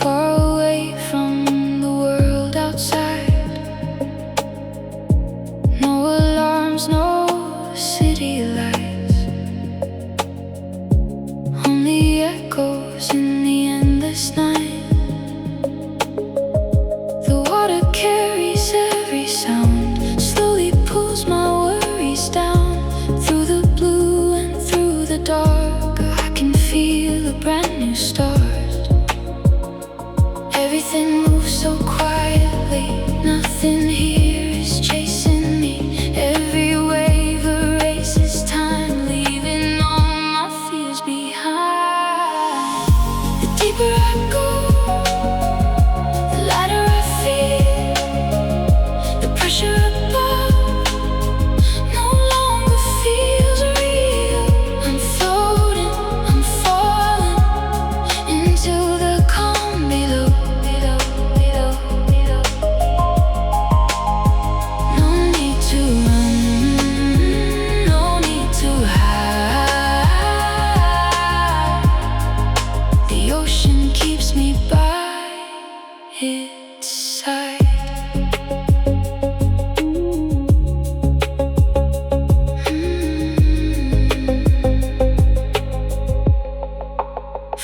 far away from the world outside. No alarms, no city lights, only echoes in the endless night. The water carries every sound, slowly pulls my worries down. Through the blue and through the dark, I can feel a brand new start. Everything moves so quietly, nothing here is chasing me. Every wave erases time, leaving all my fears behind. The deeper I go, the lighter I feel. The pressure above no longer feels real. I'm floating, I'm falling into the calm below.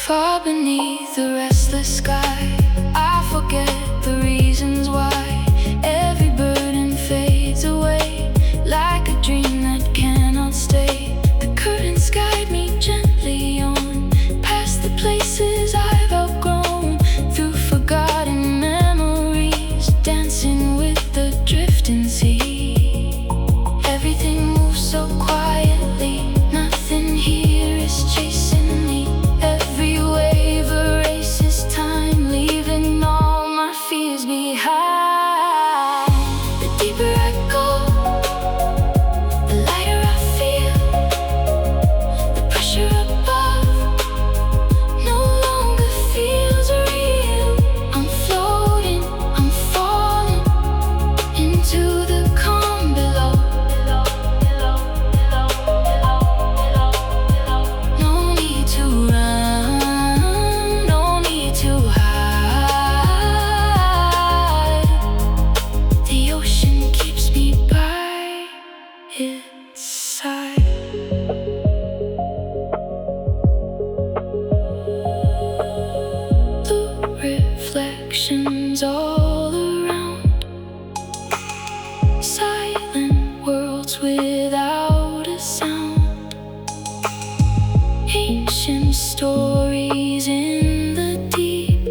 Far beneath the restless sky, I forget the reasons why. Every burden fades away like a dream that cannot stay. The curtains guide me gently on past the places I've outgrown, through forgotten memories, dancing with the drifting sea. Everything moves so quietly, nothing here is chasing me. Every wave erases time, leaving all my fears behind. The deeper I go, the lighter I feel. The pressure above no longer feels real. I'm floating, I'm falling into the calm below. No need to run, no need to hide. The ocean keeps me by its side. The reflections all around, silent worlds without a sound. Ancient stories in the deep,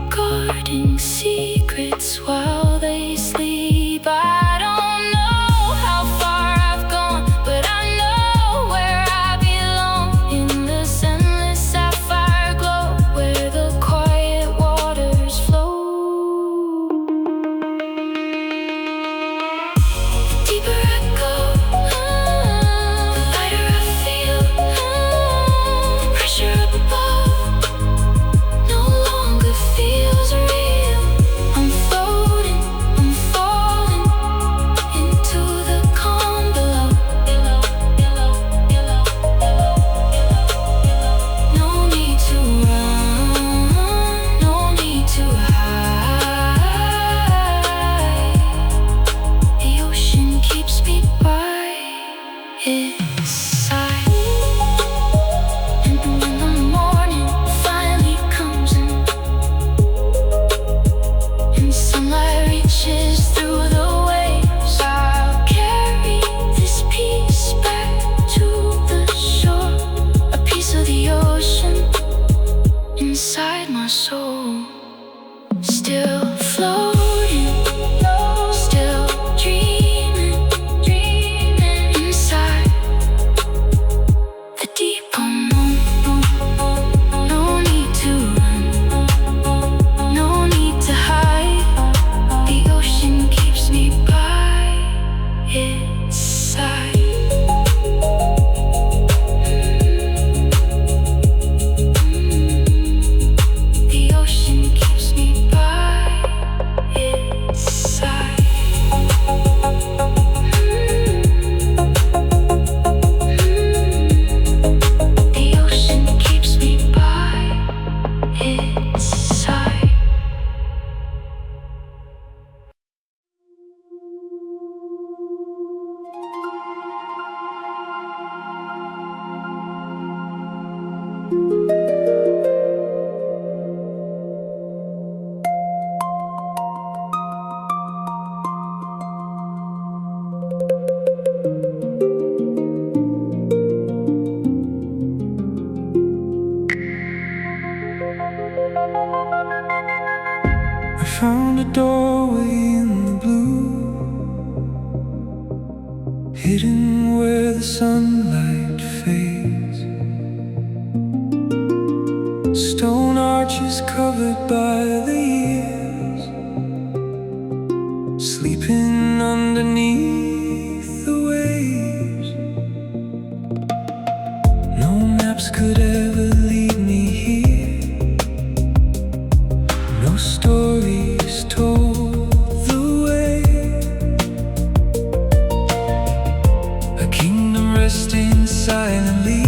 guarding secrets while they sleep. I don't know how far I've gone, but I know where I belong. In this endless sapphire glow, where the quiet waters flow. The deeper I go, the lighter I feel. The pressure up above no longer feels real. I'm floating, I'm falling into the calm below. No need to run, no need to hide. The ocean keeps me by its side. And when the morning finally comes and sunlight reaches through the waves, I'll carry this piece back to the shore. A piece of the ocean inside my soul. Still floating, still dreaming inside the deep unknown. No need to run, no need to hide. The ocean keeps me by its side. The ocean keeps me by found a doorway in the blue, hidden where the sunlight fades. Stone arches covered by the years, sleeping underneath the waves. No maps could ever lead me here, no stories told the way. A kingdom resting silently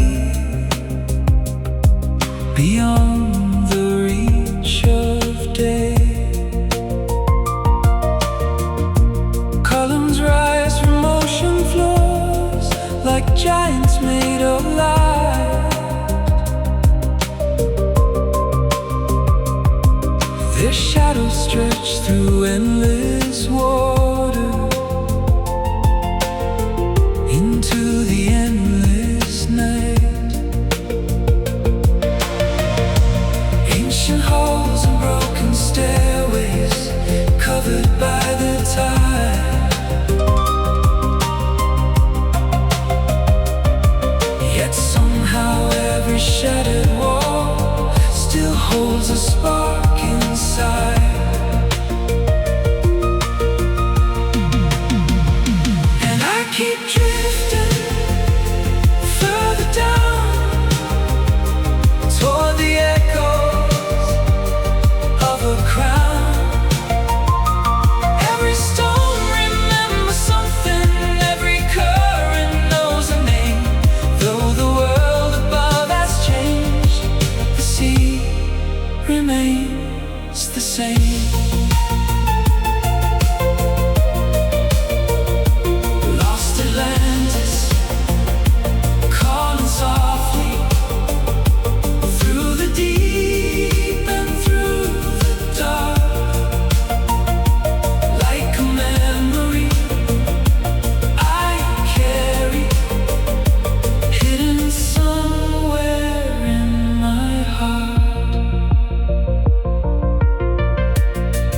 beyond the reach of day. Columns rise from ocean floors like giants made of light. Their shadows stretch through endless water into the endless night. Ancient halls and broken stairways covered by the tide. Yet somehow every shattered wall still holds a spark inside. And I keep drifting further down toward the echoes of a crown. Every stone remembers something, every current knows a name. Though the world above has changed, the sea remains the same. Lost Atlantis, calling softly through the deep and through the dark. Like a memory I carry, hidden somewhere in my heart.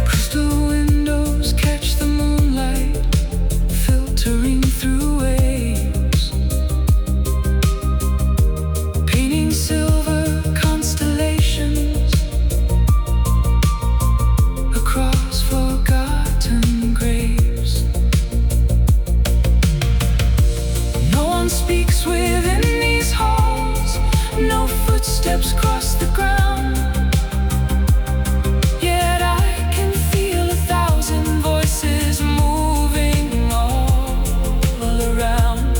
Crystal windows catch the moonlight, filtering through waves, painting silver constellations across forgotten graves. No one speaks within these halls, no footsteps cross the ground. Yet I can feel 1,000 voices moving all around.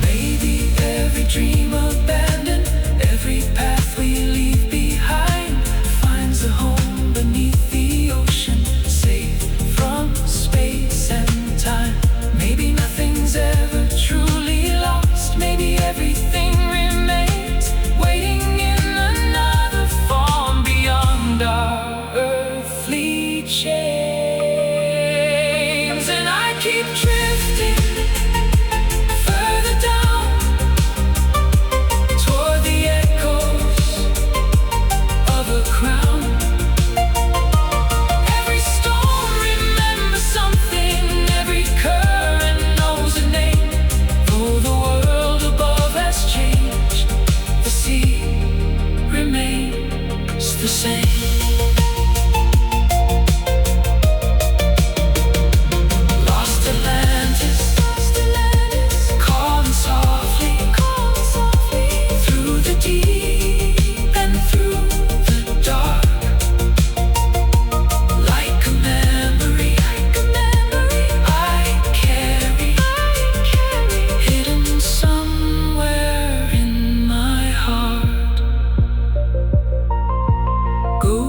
Maybe every dream abandoned, every path we leave behind finds a home beneath the ocean, safe from space and time. Maybe nothing's ever truly lost. Maybe everything remains, waiting in another form beyond our earthly chains. And I keep drifting further down toward the echoes of a crown. Every storm remembers something, every current knows a name. Though the world above has changed, the sea remains the same. Lost Atlantis, calling softly through the deep and through the dark. Like a memory I carry, hidden somewhere in my heart. Go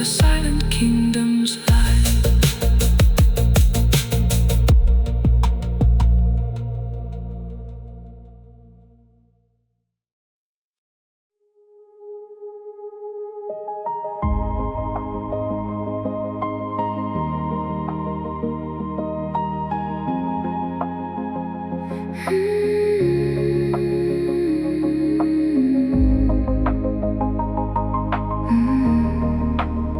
the silent kingdoms lie.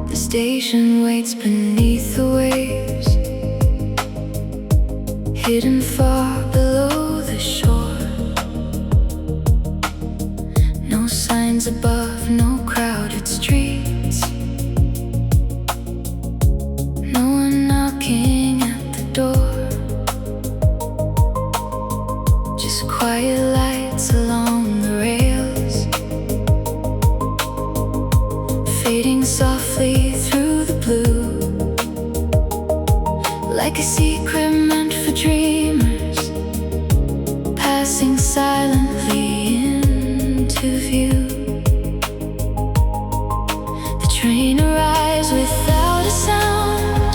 The station waits beneath the waves, hidden far below the shore. No signs above, no crowded streets, no one knocking at the door. Just quiet lights along the rails, fading softly through the blue, like a secret meant for dreamers, passing silently into view. The train arrives without a sound,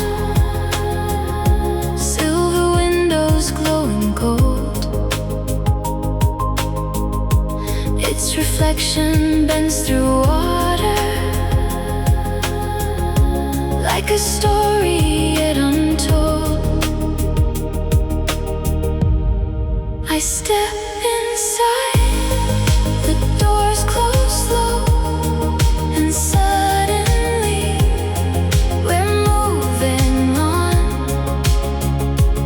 silver windows glowing gold. Its reflection bends through water, like a story yet untold. I step inside, the doors close slow, and suddenly we're moving on,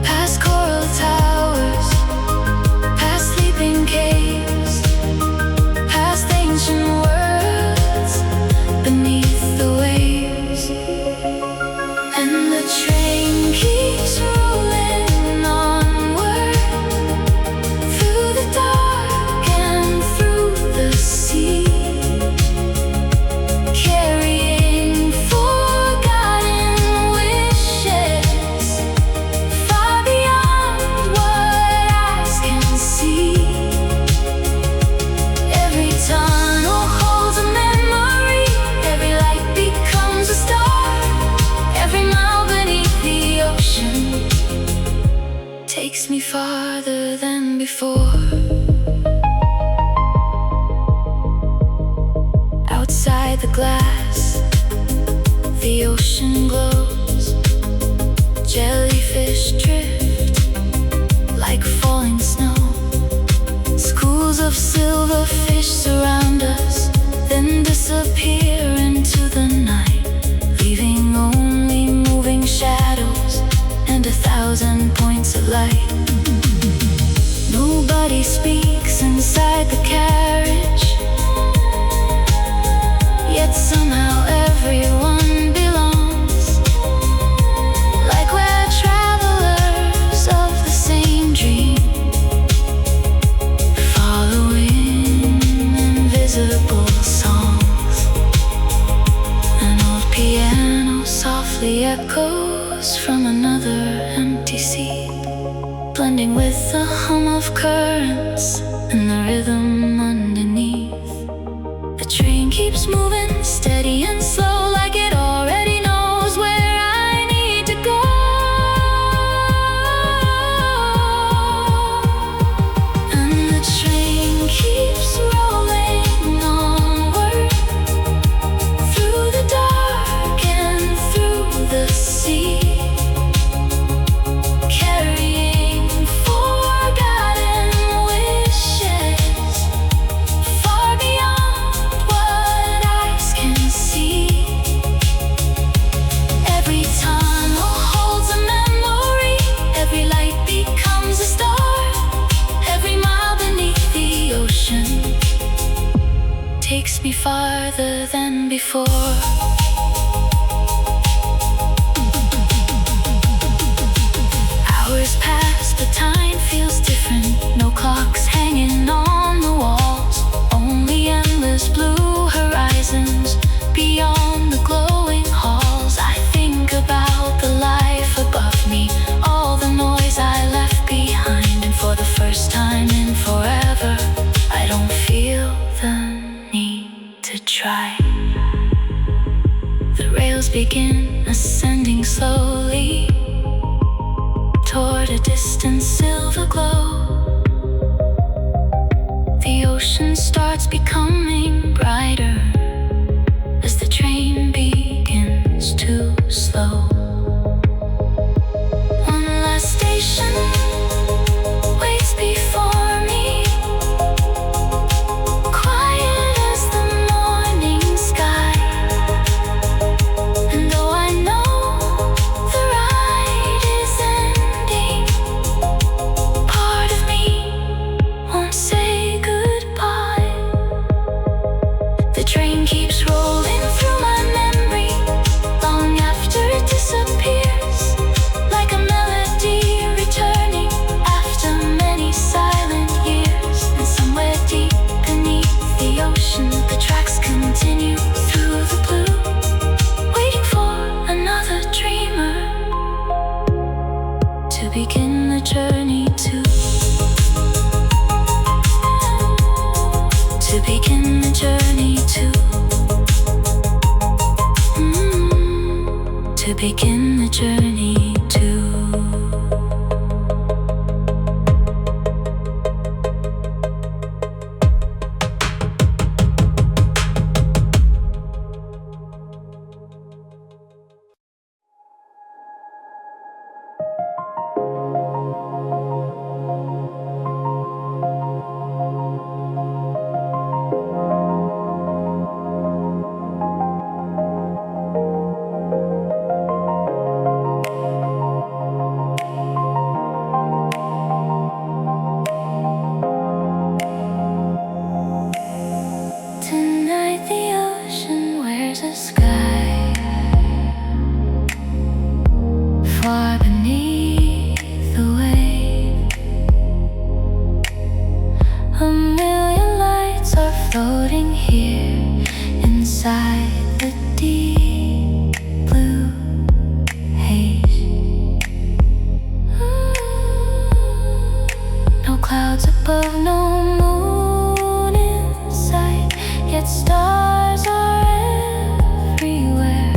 past coral towers, past sleeping caves, past ancient worlds beneath the waves. And the train keeps rolling onward, through the dark and through the sea, carrying forgotten wishes, far beyond what eyes can see. Every tunnel holds a memory, every light becomes a star, every mile beneath the ocean takes me farther than before. Outside the glass, the ocean glows, jellyfish drift like falling snow. Schools of silverfish surround us, then disappear into the night, leaving only moving shadows and 1,000 points of light. Nobody speaks inside the carriage, yet somehow everyone belongs, like we're travelers of the same dream, following invisible songs. An old piano softly echoes from another empty seat, blending with the hum of currents and the rhythm underneath. The train keeps moving, steady and slow, like it already knows where I need to go. And the train keeps rolling onward, through the dark and through the sea, carrying forgotten wishes, far beyond what eyes can see. Every tunnel holds a memory, every light becomes a star, every mile beneath the ocean takes me farther than before. Hours pass, but time feels different. No clocks hanging on the walls, only endless blue horizons beyond the glowing halls. I think about the life above me, all the noise I left behind, and for the first time in forever, I don't feel the need to try. The rail begin ascending slowly toward a distant silver glow. The ocean starts becoming brighter as the train begins to slow. One last station waits before me, quiet as the morning sky. And though I know the ride is ending, part of me won't say goodbye. The train keeps rolling through my memory long after it disappears, like a melody returning after many silent years. And somewhere deep beneath the ocean, the tracks continue through the blue, waiting for another dreamer to begin the journey to begin the journey to begin the journey to. Tonight the ocean wears a sky far beneath the wave. A million lights are floating here inside the deep blue haze. No clouds above, no moon in sight, yet stars are everywhere,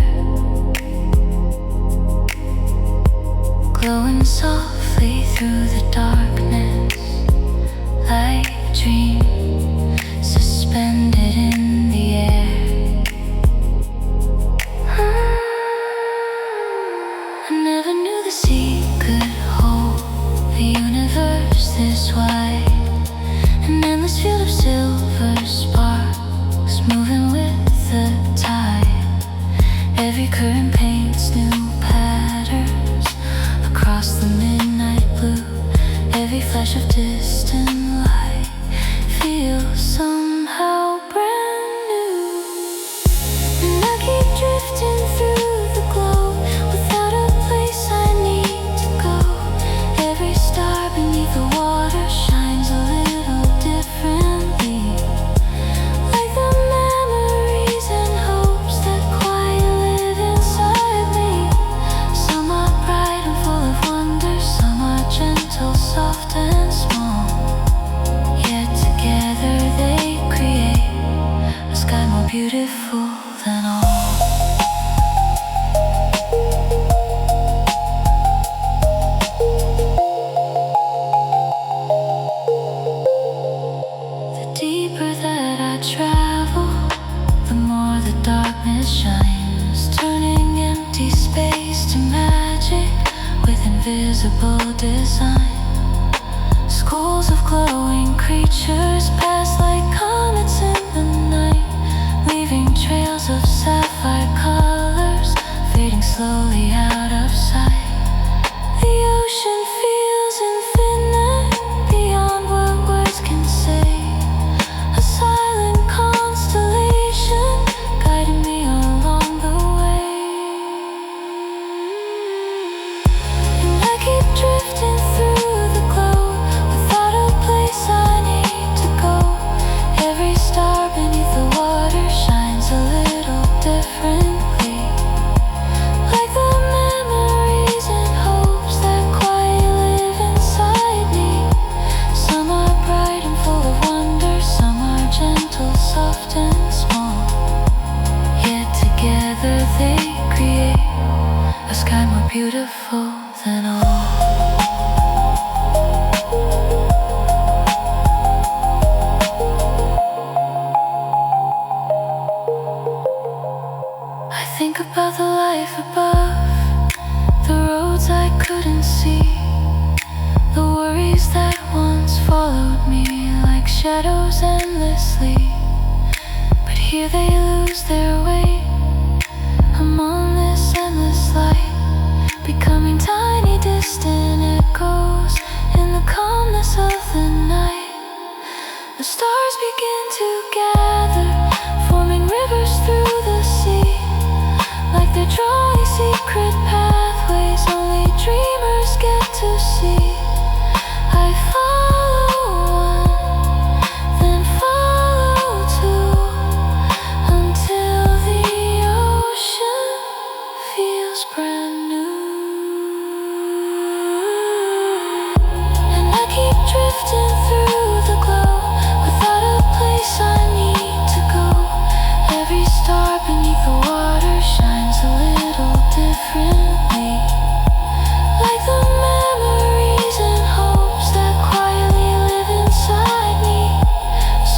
glowing softly through the darkness, like a dream suspended in the air. I never knew the sea could hold the universe this wide, an endless field of silver sparks moving with the tide. Every current paints new patterns across the midnight blue. Every flash of distant light feels somehow brand new. And I keep drifting through the glow without a place I need to go. Every star beneath the water shines a little differently, like the memories and hopes that quietly live inside me. Some are bright and full of wonder, some are gentle, soft and small, yet together they create a sky more beautiful than all. The deeper that I travel, the more the darkness shines, turning empty space to magic with invisible design. Schools of glowing creatures pass like comets in the night, leaving trails of sapphire colors fading slowly out of sight. The ocean feels infinite beyond what words can say, a silent constellation guiding me along the way. And I keep drifting through the glow without a place I need to go. Every star beneath the water shines a little differently, like the beautiful than all. I think about the life above, the roads I couldn't see, the worries that once followed me like shadows endlessly. But here they lose their way among this endless light, becoming tiny distant echoes in the calmness of the night. The stars begin to gather, forming rivers through the sea, like they're drawing secret pathways only dreamers get to see. I follow one, then follow two, until the ocean feels brand new. And I keep drifting through the glow, without a place I need to go. Every star beneath the water shines a little differently, like the memories and hopes that quietly live inside me.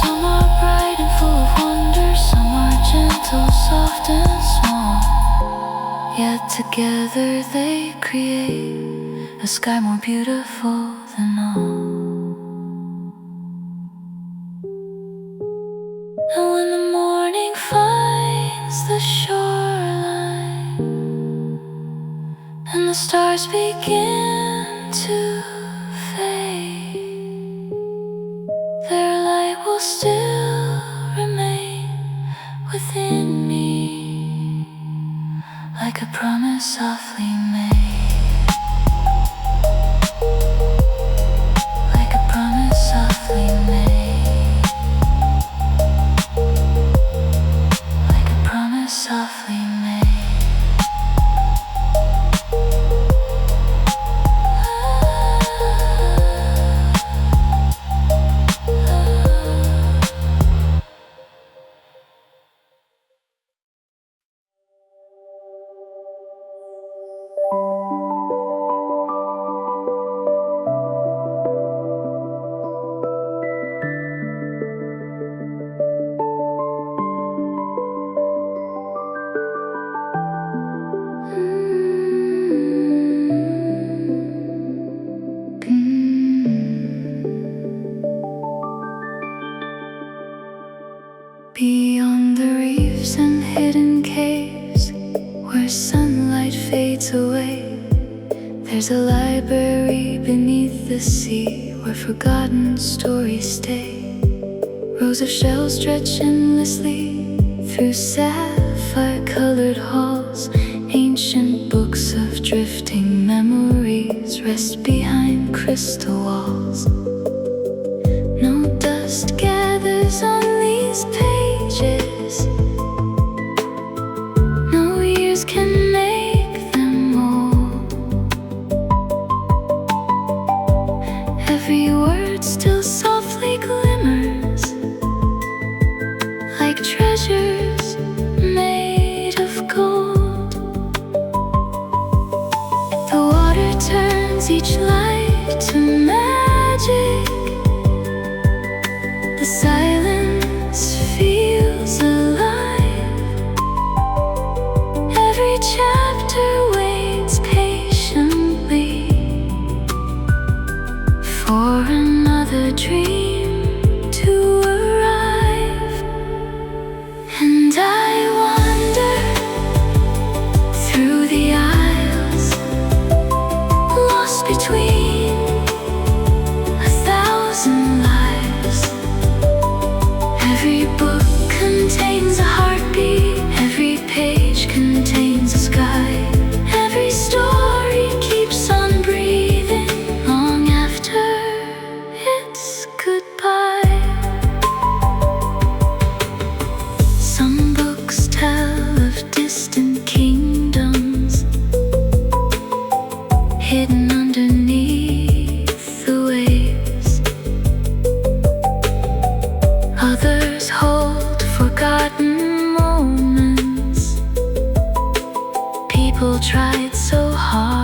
Some are bright and full of wonder, some are gentle, soft and small, yet together they create a sky more beautiful than all. And when the morning finds the shoreline, and the stars begin to fade, their light will still remain within me, like a promise softly made, like a promise softly made, like a promise softly made. Beyond the reefs and hidden caves, where sunlight fades away, there's a library beneath the sea, where forgotten stories stay. Rows of shells stretch endlessly through sapphire-colored halls. Ancient books of drifting memories rest behind crystal walls. No dust gathers on these pages, no years can make them old. Every word still softly glimmers, like treasures made of gold. The water turns each light to magic, the silence feels alive. Every chapter waits patiently for another dream to arrive. And I wander through the aisles, lost between 1,000 lives. Every book contains a heartbeat, every page contains a sky. Every story keeps on breathing long after it's goodbye. Some books tell of distant kingdoms hidden underneath the waves. Others hold forgotten moments. People tried so hard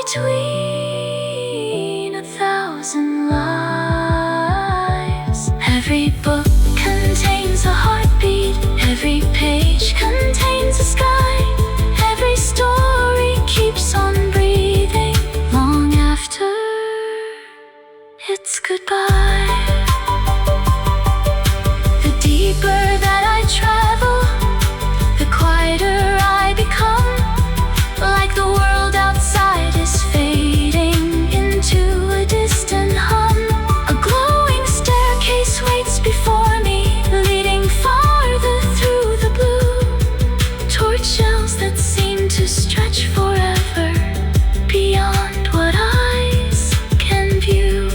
between 1,000 lives. Every book contains a heartbeat, every page contains a sky, every story keeps on breathing long after it's goodbye. The deeper that I travel, the quieter I become. Like the world outside is fading into a distant hum. A glowing staircase waits before me, leading farther through the blue, toward shelves that seem to stretch forever beyond what eyes can view.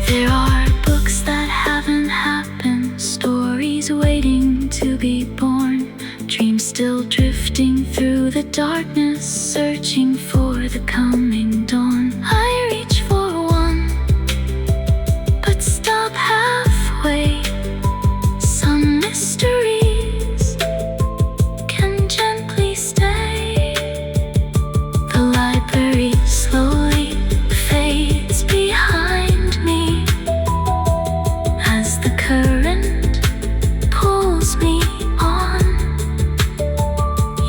There are books that haven't happened, stories waiting to be born, dreams still drifting through the darkness, searching for the coming dawn. I reach for one, but stop halfway. Some mysteries can gently stay. The library slowly fades behind me as the current pulls me on.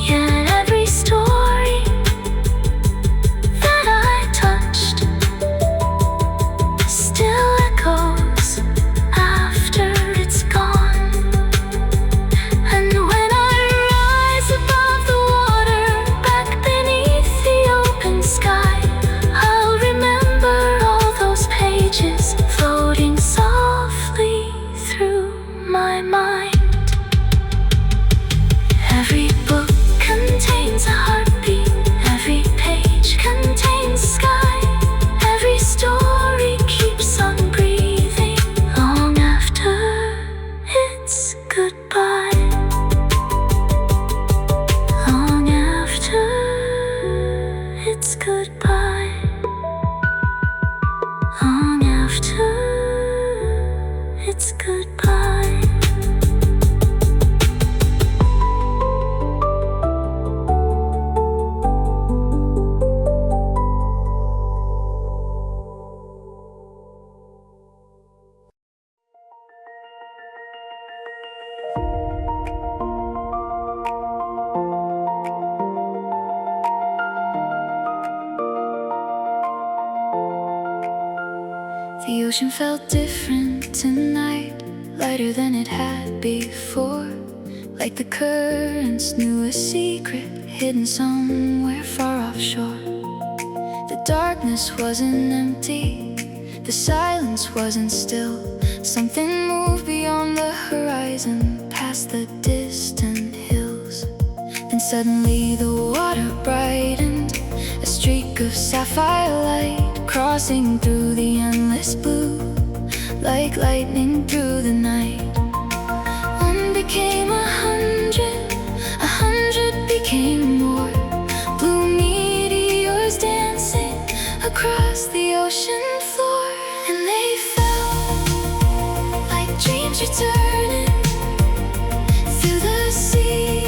Yet every story that I touched still echoes after it's gone. And when I rise above the water, back beneath the open sky, I'll remember all those pages floating softly through my mind. Every book contains a heartbeat, every page contains a sky, every story keeps on breathing long after it's goodbye. Long after it's goodbye. Long after it's goodbye. The ocean felt different tonight, lighter than it had before. Like the currents knew a secret hidden somewhere far offshore. The darkness wasn't empty, the silence wasn't still. Something moved beyond the horizon, past the distant hills. Then suddenly the water brightened, a streak of sapphire light crossing through the endless blue, like lightning through the night. One became 100, 100 became more. Blue meteors dancing across the ocean floor, and they fell like dreams returning through the sea,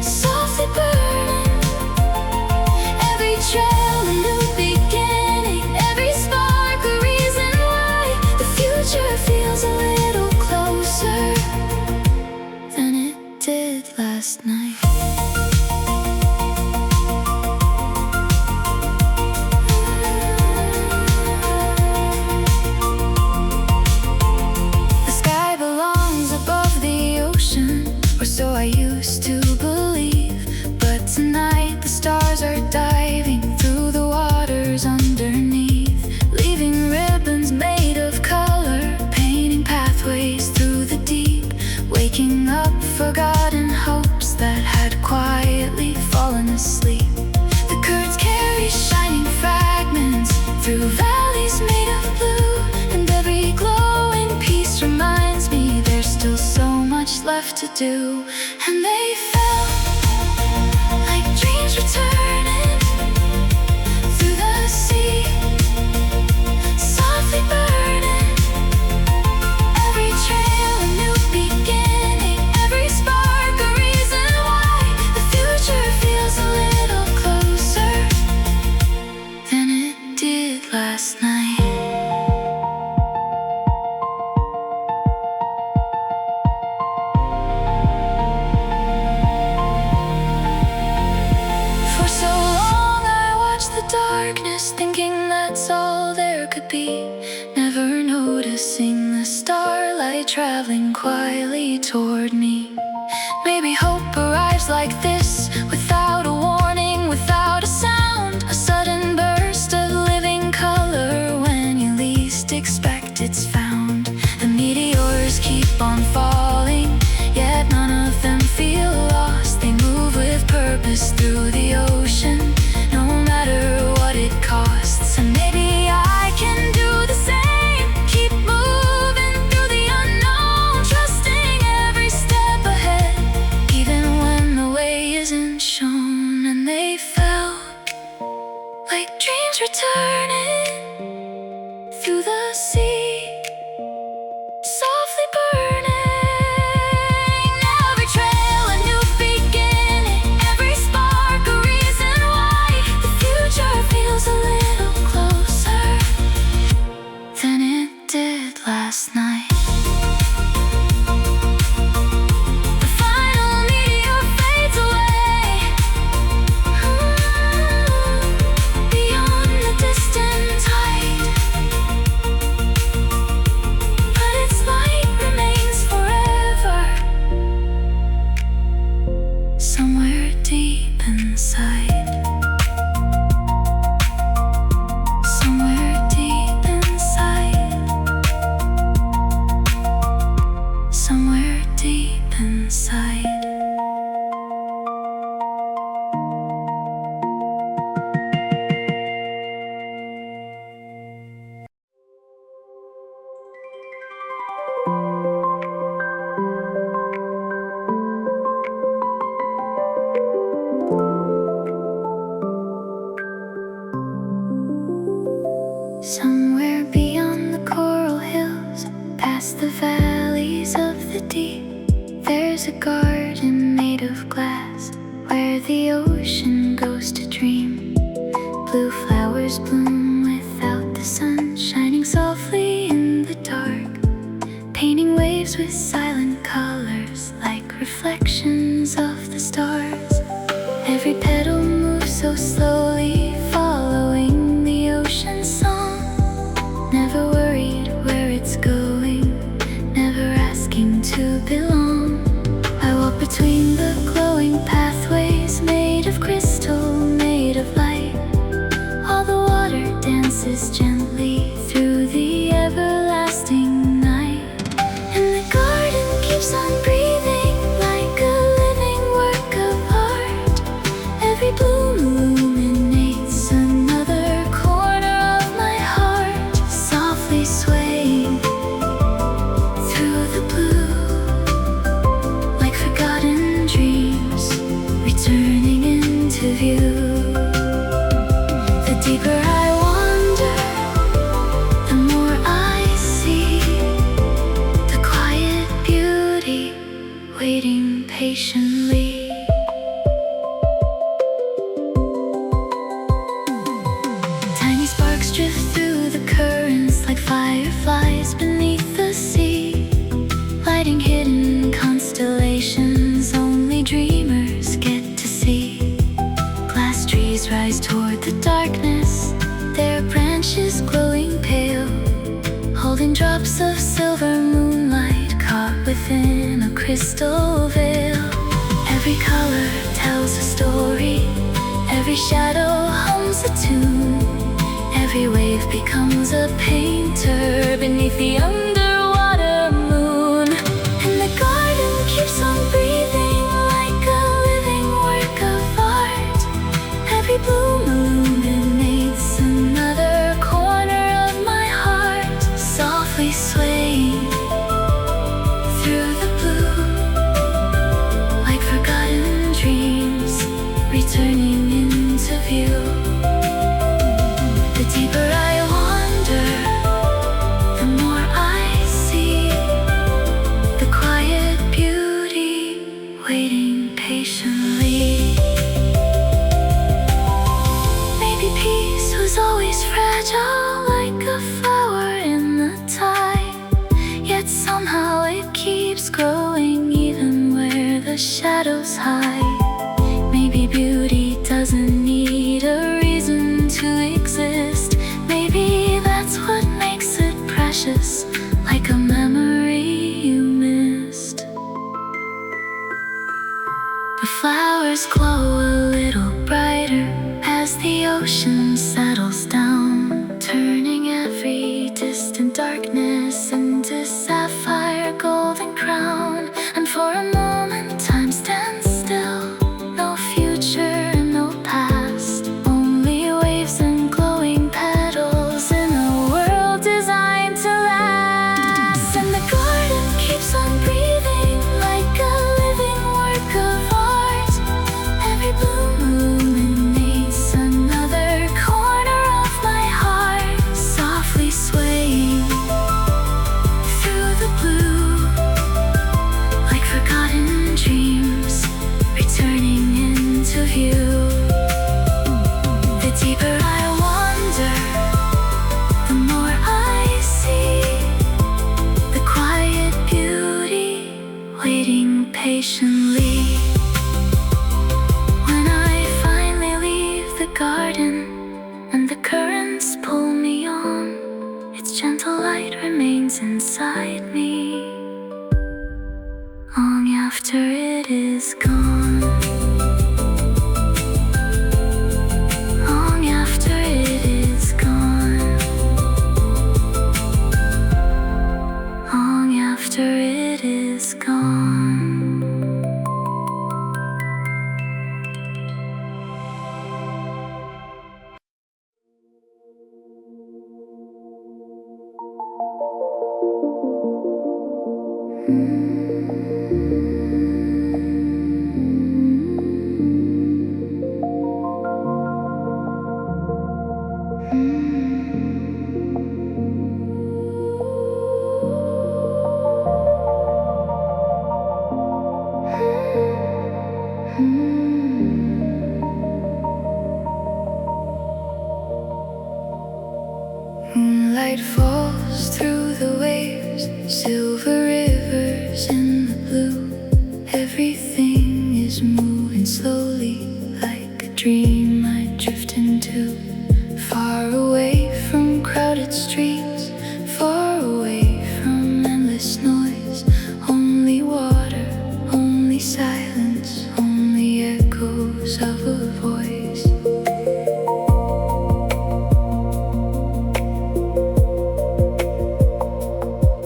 softly burning. Every trail a new beginning, every spark a reason why the future feels a little closer than it did last night. The sky belongs above the ocean, or so I used to believe. But tonight the stars are diving through the waters underneath, leaving ribbons made of color, painting pathways through the deep, waking up forgotten hopes that had quietly fallen asleep. The currents carry shining fragments through valleys made of blue, and every glowing piece reminds me there's still so much left to do. And they fell like dreams returning through the sea, softly burning. Every trail a new beginning, every spark a reason why the future feels a little closer Maybe hope arrives like this, without a warning, without a sound. A sudden burst of living color, when you least expect it's found. The meteors keep on falling, yet none of them feel lost. They move with purpose through the ocean, no matter what it costs. And maybe I can do the same, keep moving through the unknown, trusting every step ahead, even when the way isn't shown. And they fell like dreams returning through the sea, softly burning. Every trail a new beginning, every spark a reason why. The future feels a little closer than it did last night. The final meteor fades away, beyond the distant height, but its light remains forever, somewhere deep inside. Somewhere deep inside. Somewhere deep inside. Somewhere beyond the coral hills, past the valleys of the deep, there's a garden made of glass, where the ocean goes to dream. Blue flowers bloom without the sun, shining softly in the dark, painting waves with silent colors, like reflections of the stars. Every petal moves so slowly, following the ocean's song, never worried where it's going, never asking to belong. I walk between the glowing pathways, made of crystal, made of light. All the water dances gently through the everlasting night, and the garden keeps on breathing like a living work of art. Every bloom illuminates another corner of my heart, softly swaying through the blue, like forgotten dreams returning into view. The deeper I wander, the more I see the quiet beauty waiting patiently. Tiny sparks drift through the currents like fireflies beneath the sea, lighting hidden constellations only dreamers get to see. Glass trees rise toward the darkness, their branches glowing pale, holding drops of silver moonlight caught within a crystal veil. Every color tells a story, every shadow hums a tune, every wave becomes a painter beneath the underwater moon. And the garden keeps on breathing like a living work of art. Every bloom illuminates another corner of my heart, softly swaying through the blue, like forgotten dreams returning into view. The deeper I wander, the more I see the quiet beauty waiting patiently. Maybe peace was always fragile, like a flower in the tide, yet somehow it keeps growing even where the shadows hide. Maybe beauty doesn't need a reason to exist. Maybe that's what makes it precious, like a memory you missed. The flowers glow a little brighter as the ocean settles down, turning every distant darkness into sapphire golden crown. And for a moment time stands still, no future and no past, only waves and glowing petals in a world designed to last. And the garden keeps on breathing like a living work of art. Every bloom illuminates another corner of my heart, softly swaying through the blue, like forgotten dreams returning into view. The deeper I wander, the more I see the quiet beauty waiting patiently. When I finally leave the garden and the currents pull me on, its gentle light remains inside me long after it is gone. Long after it is gone. Long after it is gone. Moonlight falls through the waves, silver rivers in the blue. Everything is moving slowly like a dream I drift into. Far away from crowded streets, far away from endless noise. Only water, only silence, only echoes of a voice.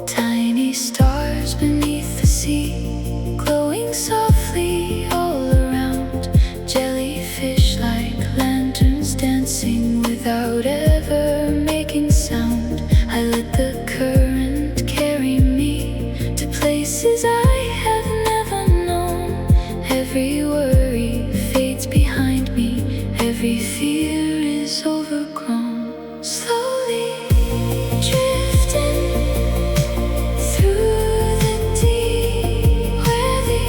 Tiny stars beneath the sea, glowing softly all around. Jellyfish like lanterns dancing without ever making sound. I let the current carry me to places I have never known. Every worry fades behind me, every fear is overgrown. Slowly drifting through the deep, where the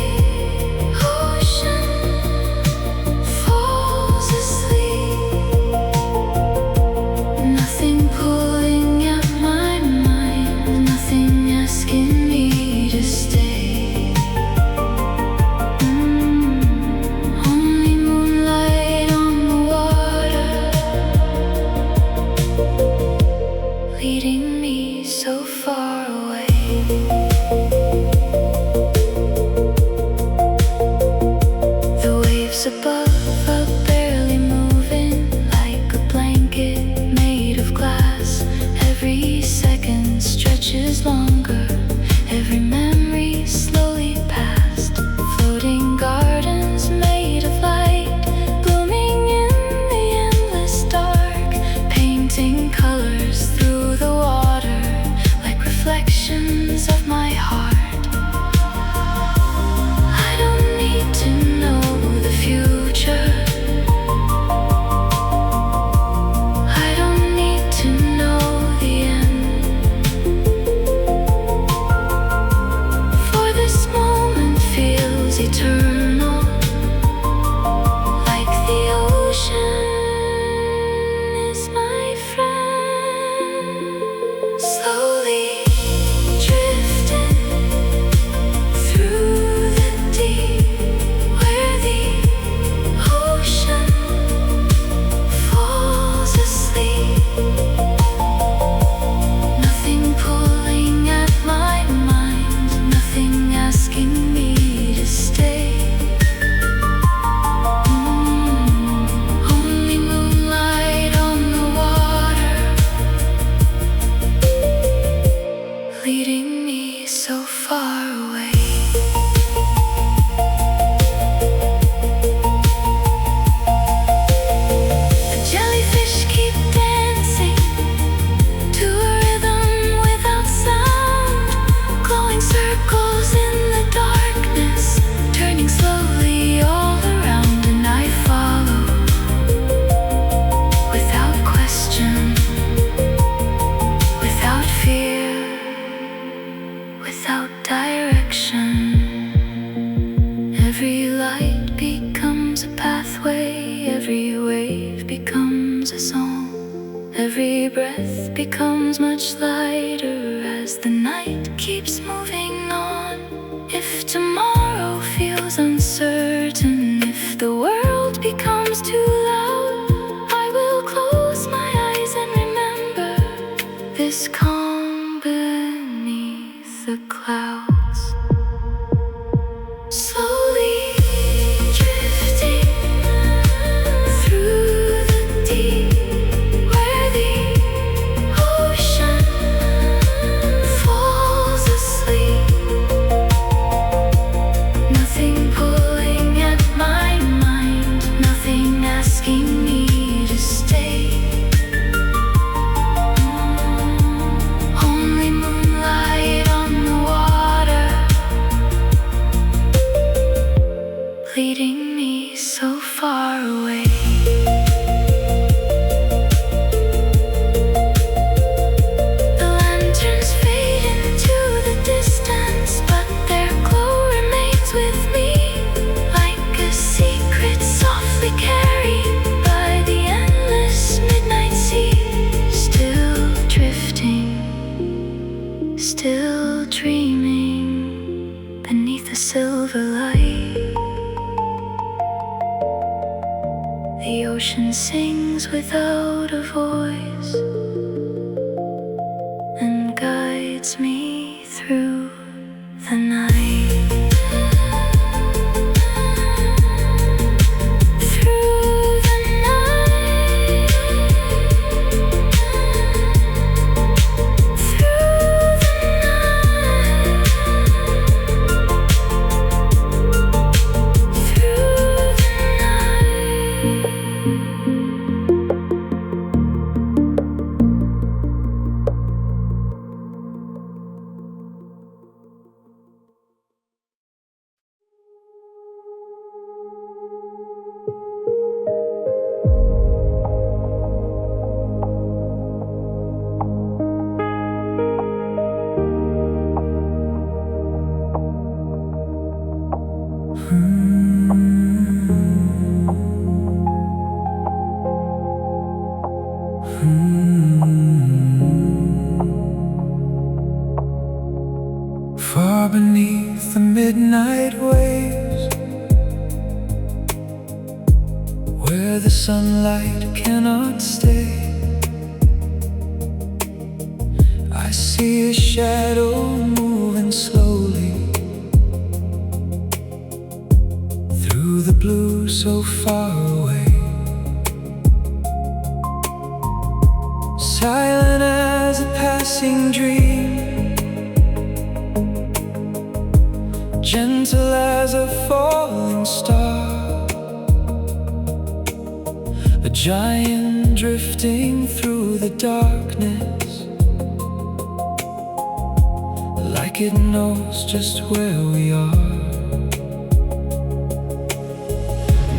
ocean falls asleep. Nothing pulling at my mind, nothing asking me to stay. Only moonlight on the water, leading me so far away. The waves above are barely moving, like a blanket made of glass. Every second stretches longer, every memory slowly past. Floating gardens made of light, blooming in the endless dark, painting colors through the water like reflections of my heart. I don't need to know the future. I don't need to know the end. Every light becomes a pathway, every wave becomes a song. Every breath becomes much lighter as the night keeps moving on. If tomorrow feels uncertain, if the world becomes too loud, I will close my eyes and remember this calm beneath the clouds. Slowly drifting through the deep, where the ocean falls asleep. Nothing pulling at my mind, nothing asking me to stay. Only moonlight on the water, leading me so far away. The lanterns fade into the distance, but their glow remains with me, like a secret softly carried by the endless midnight sea. Still drifting, still dreaming beneath the silver light. The ocean sings without a voice and guides me through the night. Through the night, through the night, through the night. Far beneath the midnight waves, where the sunlight cannot stay, I see a shadow moving slowly through the blue so far away. Silent as a passing dream, gentle as a falling star, a giant drifting through the darkness, like it knows just where we are.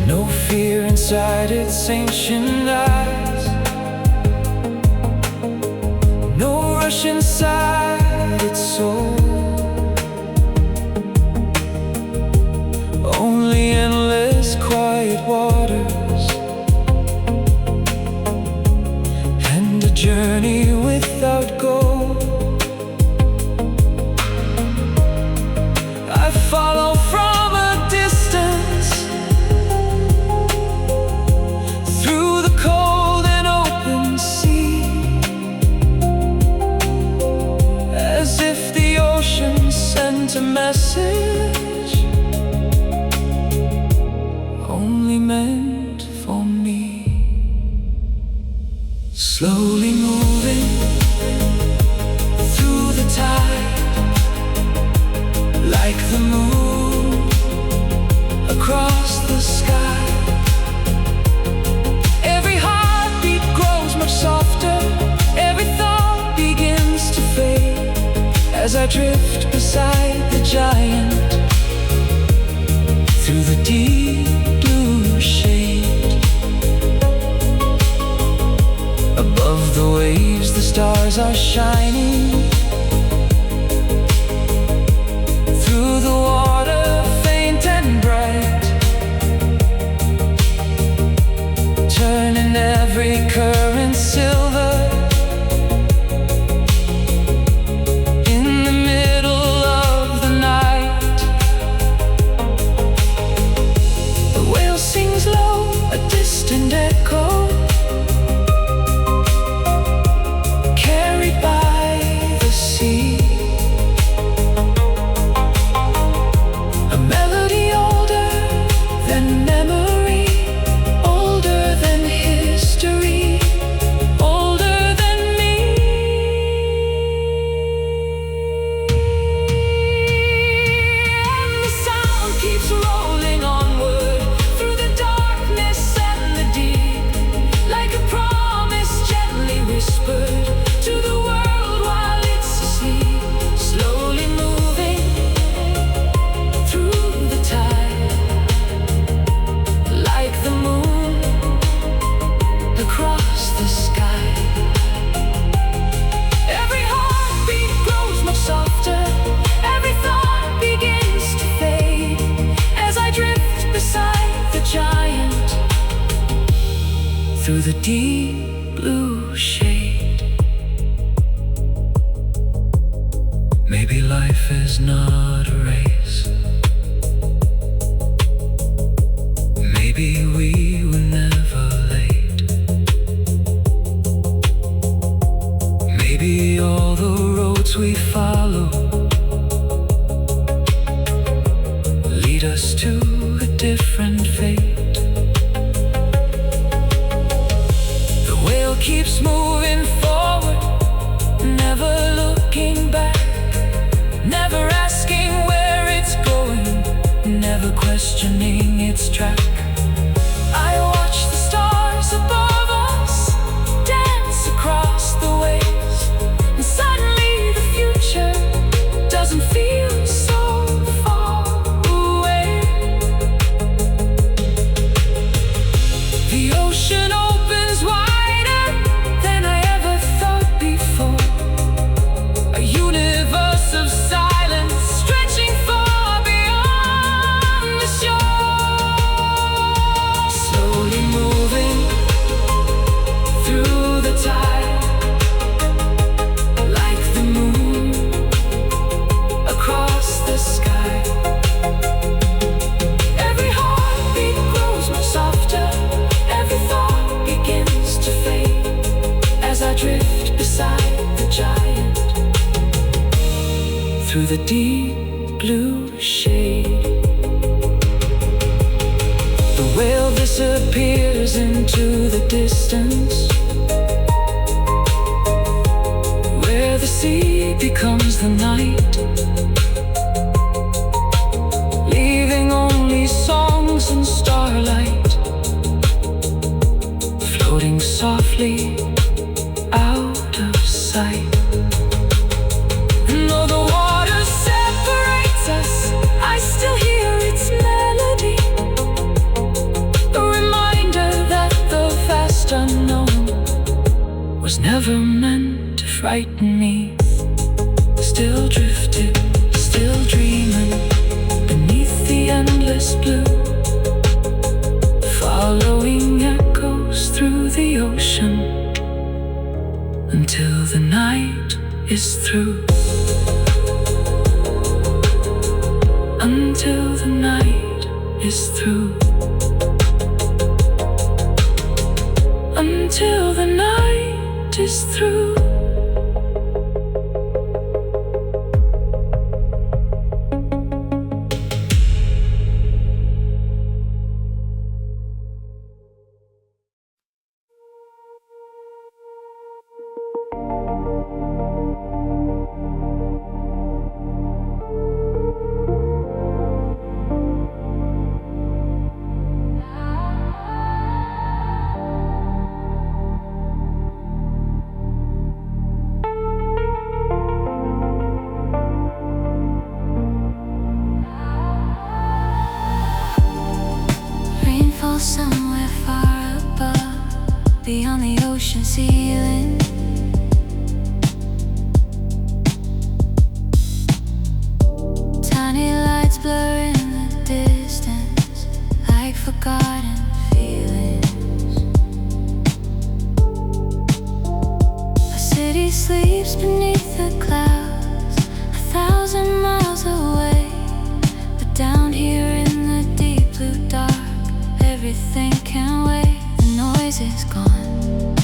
No fear inside its ancient eyes, no rush inside its soul, only endless quiet waters and a journey without goal. I follow from a distance through the cold and open sea, as if the ocean sent a message only meant for me. Slowly moving through the tide, like the moon across the sky. Every heartbeat grows much softer, every thought begins to fade, as I drift beside the giant through the deep blue shade. Above the waves the stars are shining, through the water faint and bright, through the deep blue shade. Maybe life is not a race. Maybe we were never late. Maybe all the roads we follow lead us to a different fate. The whale keeps moving forward, never looking back, never asking where it's going, never questioning its track. I watch the stars above us dance across the waves, and suddenly the future doesn't feel so far away. The ocean opens wider than I ever thought before, a universe of silence stretching far beyond the shore. Slowly moving through the tide, like the moon across the sky. Every heartbeat grows much softer, every thought begins to fade, as I drift beside the giant through the deep blue shade. The whale disappears into the distance, where the sea becomes the night, leaving only songs and starlight, floating softly out of sight. And though the water separates us, I still hear its melody, a reminder that the vast unknown was never meant to frighten me. Still drifting, still dreaming beneath the endless blue, following echoes through the ocean until the night is through. Until the night is through. Until the night is through. Somewhere far above, beyond the ocean ceiling. Tiny lights blur in the distance, like forgotten feelings. A city sleeps beneath the clouds, 1,000 miles away, but down here in the deep blue dark, everything can wait. The noise is gone,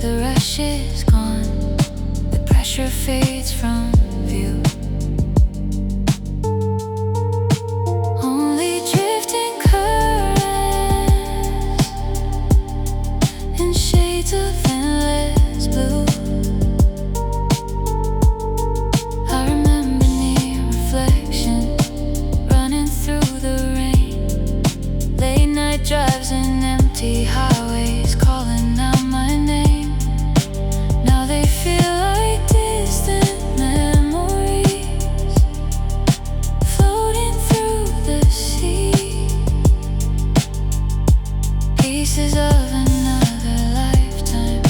the rush is gone, the pressure fades from view. Only drifting currents in shades of endless blue. I remember near reflection running through the rain, late night drives and empty highways calling out my name. Now they feel like distant memories floating through the sea, pieces of another lifetime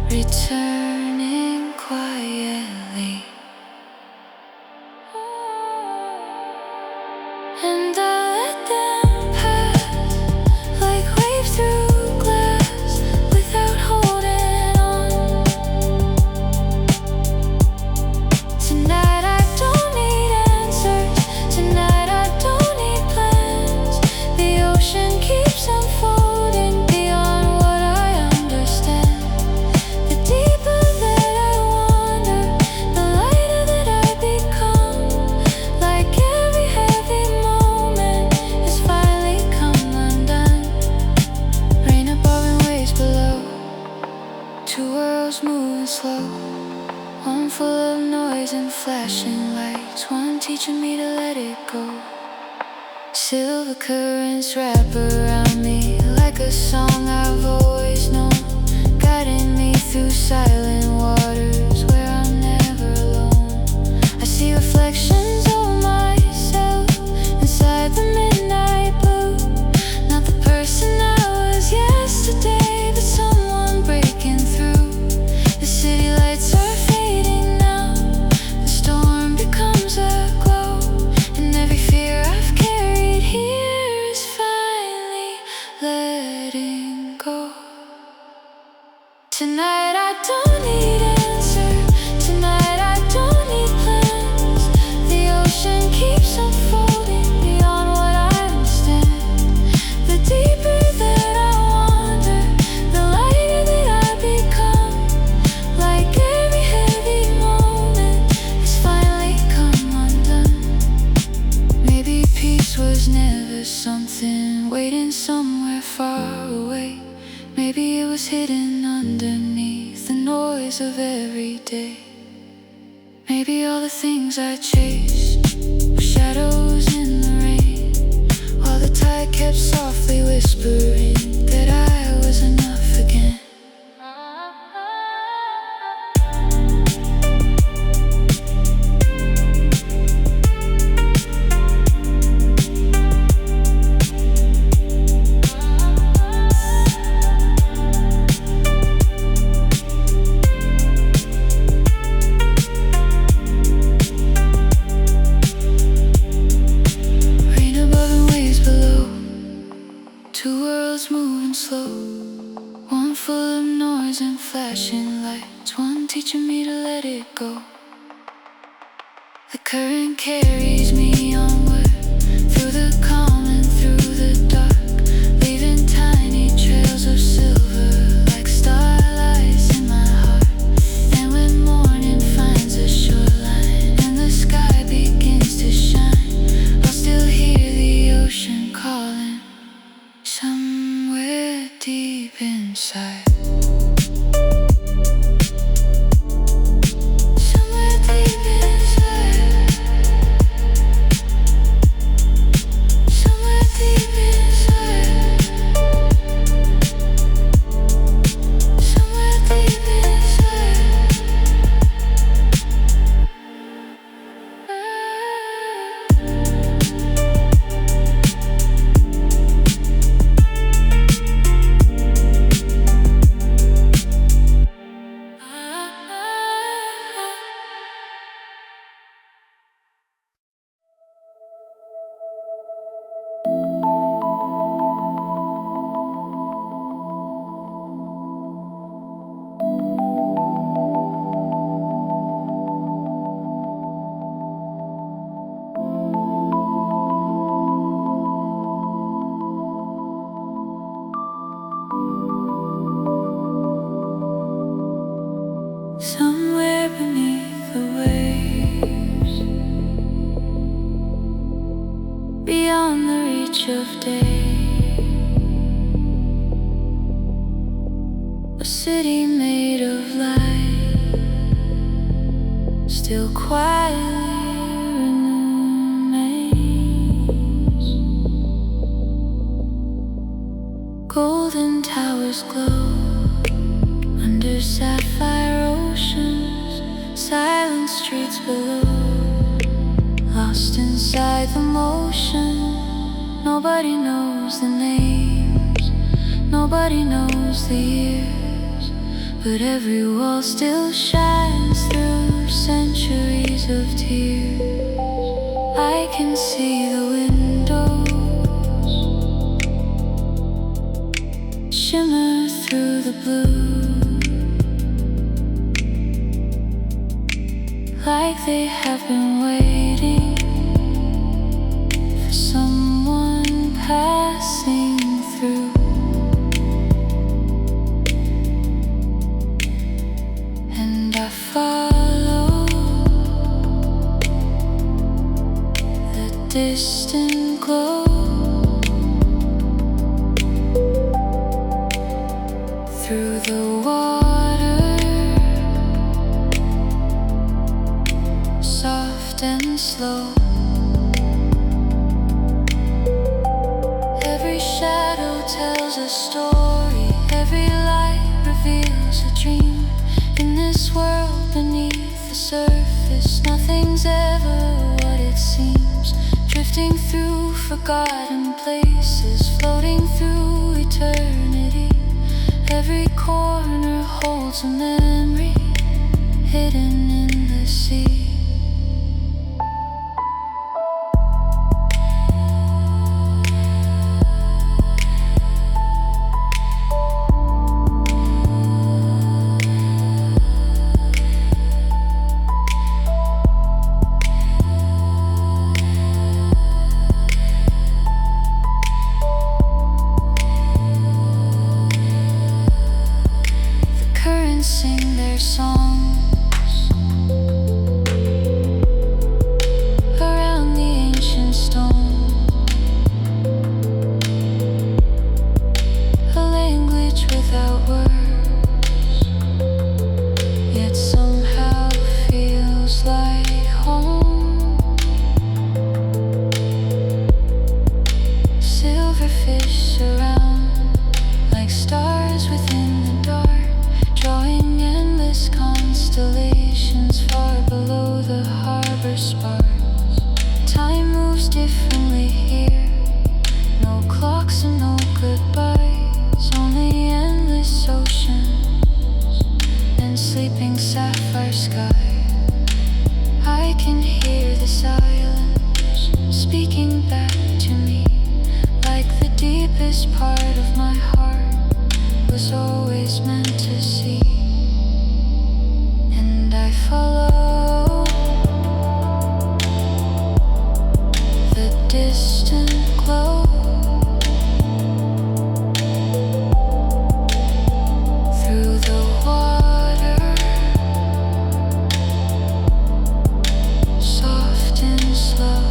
returning quietly. And I let them pass like waves through Silver currents wrap around me like a song I've always known, guiding me through silent waters where I'm never alone. I see reflections of myself inside the midnight blue, not the person I was yesterday, but someone breaking through. The city lights are fading now, the storm becomes a glow, and every fear I've carried here is finally letting go. Tonight I don't need answers, tonight I don't need plans. The ocean keeps unfolding beyond what I understand. The deeper that I wander, the lighter that I become. Like every heavy moment has finally come undone. Maybe peace was never something waiting somewhere far away. Maybe it was hidden underneath the noise of every day. Maybe all the things I chased were shadows in the rain, while the tide kept softly whispering that I was enough again. Rain above and waves below, two worlds moving slow, one full of noise and flashing lights, one teaching me to let it go. The current carries me onward, through the calm and through the dark, leaving tiny trails of silver like starlights in my heart. And when morning finds a shoreline and the sky begins to shine, I'll still hear the ocean calling somewhere deep inside. Somewhere deep inside. Somewhere deep inside. Somewhere deep inside. Somewhere beneath the waves, beyond the reach of day, a city made of light still quietly remains. Golden towers glow under sapphire oceans, silent streets below, lost inside the motion. Nobody knows the names, nobody knows the years, but every wall still shines through centuries of tears. I can see the windows shimmer through the blue, like they have been waiting for someone passing through. And I follow the distant glow through the water, soft and shadow tells a story, every light reveals a dream. In this world beneath the surface, nothing's ever what it seems. Drifting through forgotten places, floating through eternity. Every corner holds a memory hidden in the sea. Sing their songs around the ancient stone, a language without words, yet somehow feels like home. Silverfish surround like stars within the dark, drawing endless constellations far below the harbor sparks. Time moves differently here, no clocks and no goodbyes, only endless oceans and sleeping sapphire sky. I can hear the silence speaking back to me, like the deepest part of my heart was always meant to see. And I follow the distant glow through the water, soft and slow.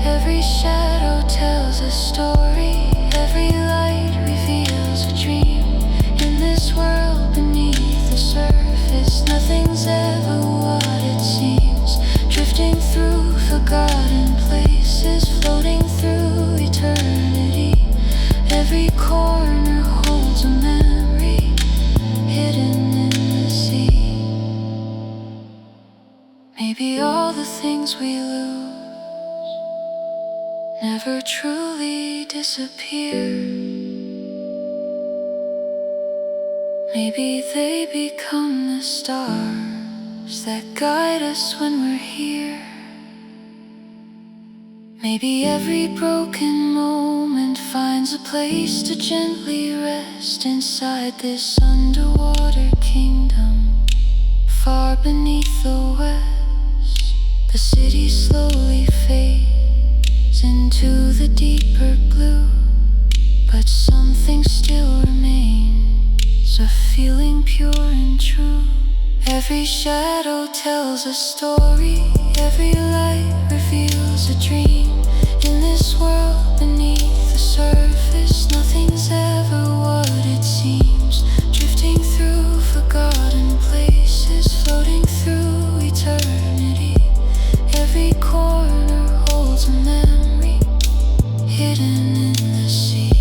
Every shadow tells a story, every light reveals a dream. In this world beneath the surface, nothing's ever what it seems. Drifting through forgotten places, floating through eternity. Every corner holds a memory hidden in the sea. Maybe all the things we lose never truly disappear. Maybe they become the stars that guide us when we're here. Maybe every broken moment finds a place to gently rest inside this underwater kingdom, far beneath the west. The city slowly fades into the deeper blue, but something still remains, a feeling pure and true. Every shadow tells a story, every light reveals a dream. In this world beneath the surface, nothing's ever what it seems. Drifting through forgotten places, floating through eternity. Every corner holds a memory hidden in the sea.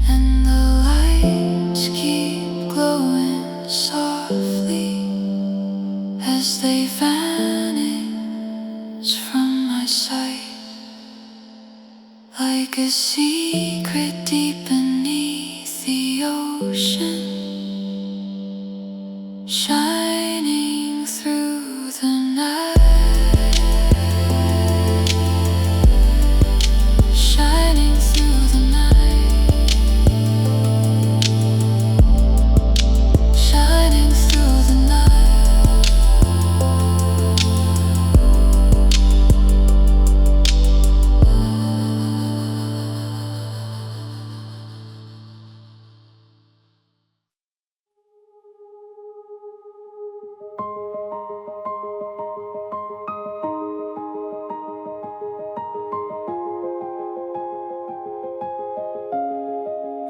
And the lights keep glowing softly as they vanish from my sight, like a secret deep beneath the ocean, shining through the night. Shining through the night, shining through the night.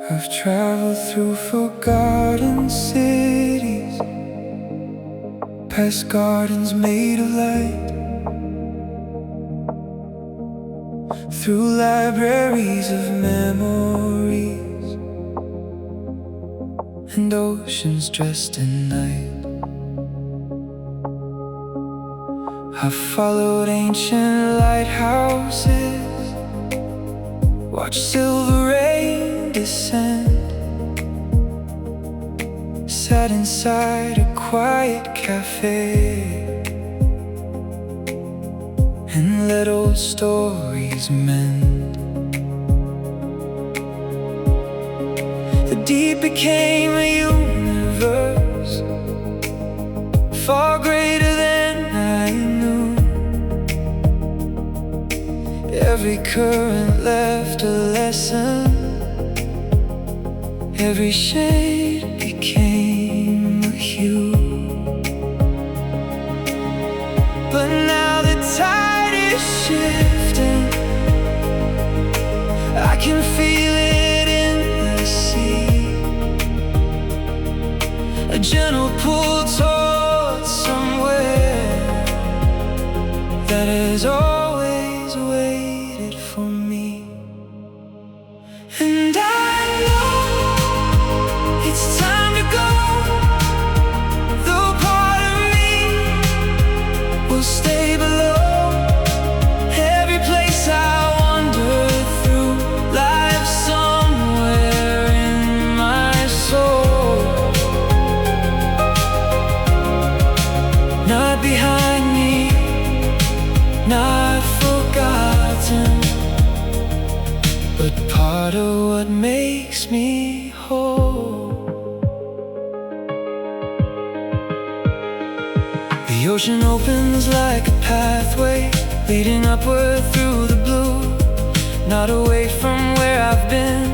I've traveled through forgotten cities, past gardens made of light, through libraries of memories and oceans dressed in night. I followed ancient lighthouses, watched silver rain descend, sat inside a quiet cafe and let old stories mend. The deep became a universe far greater than I knew. Every current left a lesson, every shade became a hue. But now the tide is shifting, I can feel it in the sea, a gentle pull towards somewhere that has always waited for me. And I know it's time to go, though part of me will stay below. Every place I wander through lies somewhere in my soul, not behind me, not forgotten, but part of what makes me whole. The ocean opens like a pathway leading upward through the blue, not away from where I've been,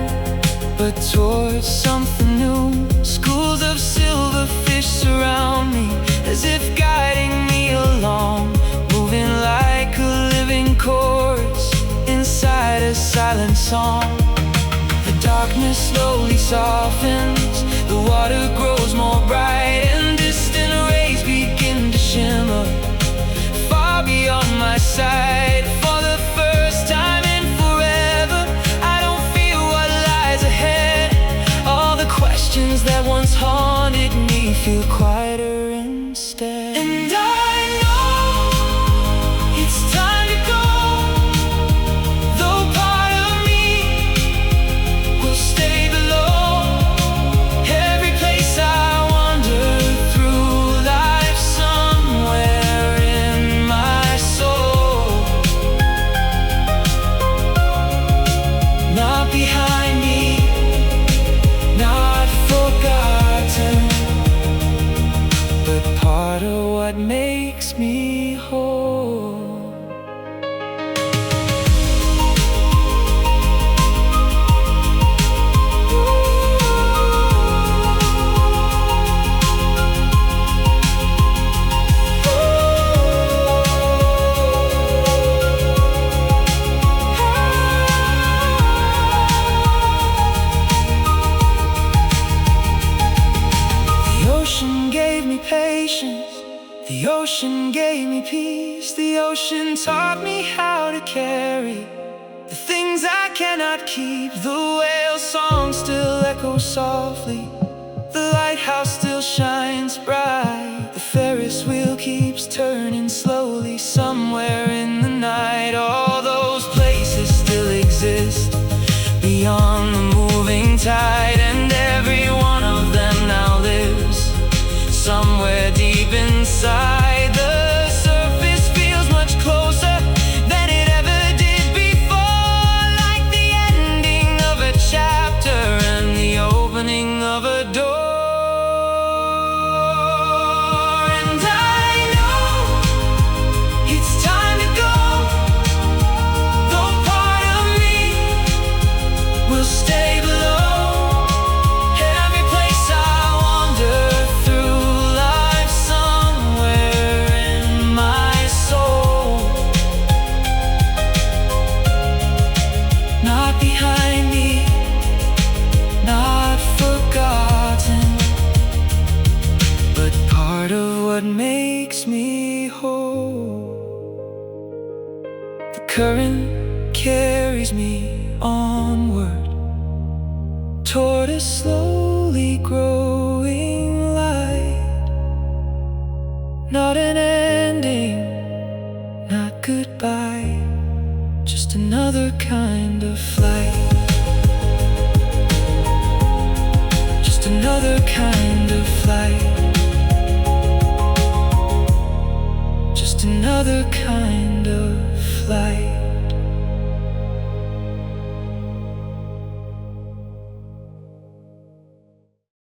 but towards something new. Schools of silverfish surround me, as if guiding me along, moving like a living chorus inside a silent song. The darkness slowly softens, the water grows more bright, and distant rays begin to shimmer far beyond my sight. For the first time in forever, I don't fear what lies ahead. All the questions that once haunted me feel quieter instead. And I know it's time to go, though part of me will stay below. Every place I wander through life somewhere in my soul, not behind me, not forgotten, but part of what makes me whole. The ocean gave me patience, the ocean gave me peace, the ocean taught me how to carry the things I cannot keep. The whale song still echoes softly, the lighthouse still shines bright, the Ferris wheel keeps turning slowly somewhere in the night. All those places still exist beyond the moving tide, and every one of them now lives somewhere deep inside. The surface feels much closer than it ever did before, like the ending of a chapter and the opening of a door. And I know it's time to go, though part of me will stay below. Every place I wander through life somewhere in my soul, not behind me, not forgotten, but part of what makes me whole. The current carries me onward toward a slowly growing light. Not an ending, not goodbye, just another kind of flight. Just another kind of flight. Just another kind of flight.